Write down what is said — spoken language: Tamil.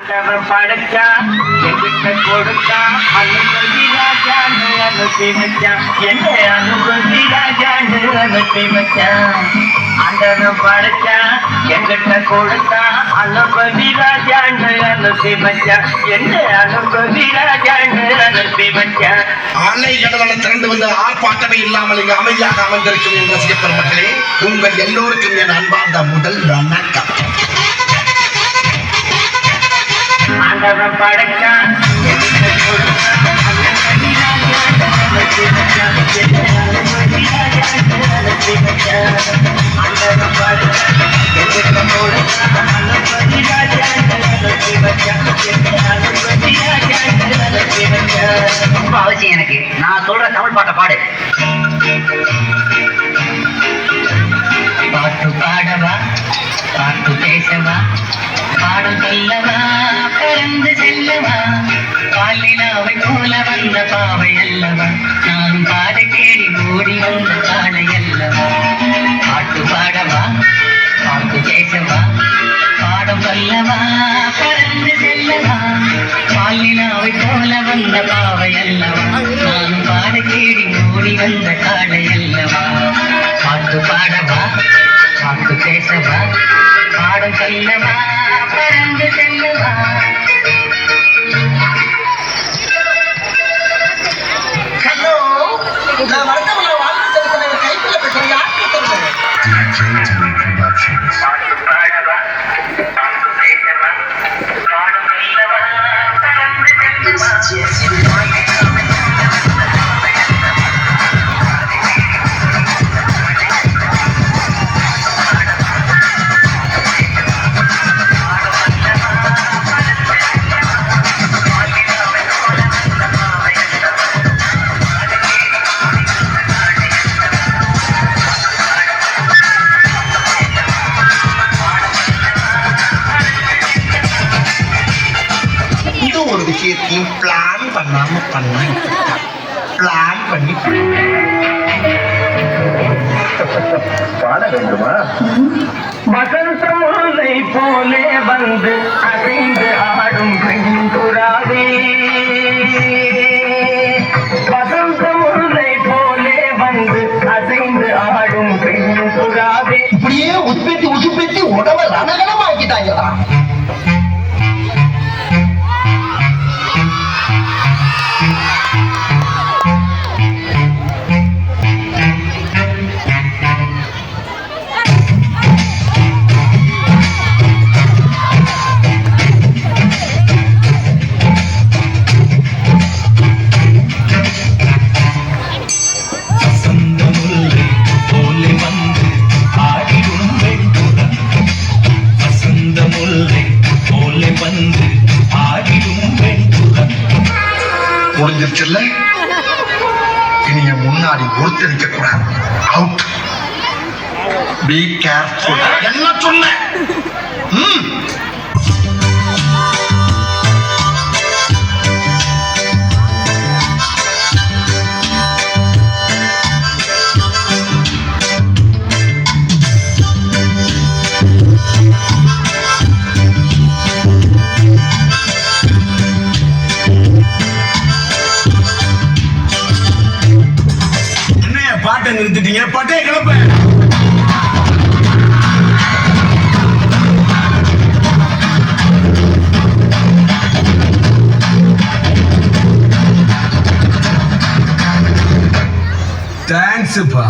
படைச்சா எங்கிட்ட கொடுத்தா அனுபவி ராஜான்னு அனுப்பி வச்சான். என்ன அனுபவி ராஜான்னு அனுப்பி வச்சான். அந்தனம் படைச்சா எங்கிட்ட கொடுத்தா அனுபவி ராஜான்னு அனுப்பி வச்சான். என்ன அனுபவி ராஜான்னு அனுப்பி வச்சான். ஆலை கடலை திரண்டு வந்து ஆர்ப்பாட்டமே இல்லாமல் இங்கு அமைதியாக அமர்ந்திருக்கும் என்ற சிறப்பர் மக்களே, உங்கள் எல்லோருக்கும் என் அன்பார்ந்த முதல் வணக்கம். ஆண்டவன் படைச்சான் எங்கிட்ட கொடுத்தான் அனுபவி ராஜான்னு அனுப்பி வச்சான். என்ன அனுபவி ராஜான்னு அனுப்பி வச்சான். ஆண்டவன் படைச்சான் எங்கிட்ட கொடுத்தான் அனுபவி ராஜான்னு அனுப்பி வச்சான். என்ன அனுபவி ராஜான்னு அனுப்பி வச்சான். ரொம்ப அவசியம் எனக்கு. நான் சொல்ற தமிழ் பாட்டை பாடு. பாட்டு பாடவா, பாட்டு பேசவா, பாடம் சொல்லவா, பறந்து செல்லவா, பாலிலாவை போல வந்த பாவை அல்லவா, நான் பாட தேடி ஓடி வந்த காளை அல்லவா. பாட்டு பாடவா, பாட்டு பேசவா, பாடம் சொல்லவா, பறந்து செல்லவா, பாலிலாவை போல வந்த பாவை அல்லவா, நான் பாட தேடி ஓடி வந்த காளை அல்லவா. பாட்டு பாடவா, பாட்டு பேசவா, பாடம் சொல்லவா, பறந்து செல்லவா. ஹலோ, நான் வந்தவங்கள வாழ்ந்து செலுத்தின கைப்பிள்ள பேசுறேன். யாருக்கு தெரியும்? பாட்டு பாடவா, பாட்டு பேசவா, பாடம் சொல்லவா, பறந்து செல்லவா. இது ஒரு விஷயத்தையும் பிளான் பண்ணாம பிளான் பண்ணி பாட வேண்டுமா? வசந்த முல்லை போலே வந்து அசைந்து ஆடும் பெண்புறாவே, வசந்த முல்லை போலே வந்து அசைந்து ஆடும் பெண்புறாவே. இப்படியே உற்பத்தி உசுப்பேத்தி உடம்ப ரணகலமாக்கிட்டாங்களா? முடிஞ்சிருச்சுல்ல, இனி என் முன்னாடி ஒருத்தரிக்க கூடாது. அவுட். Be careful. என்ன சொன்னேன்? பாட்டை நிறுத்திட்டீங்க, பாட்டே கிளப்ப. தேங்க்ஸ்ப்பா.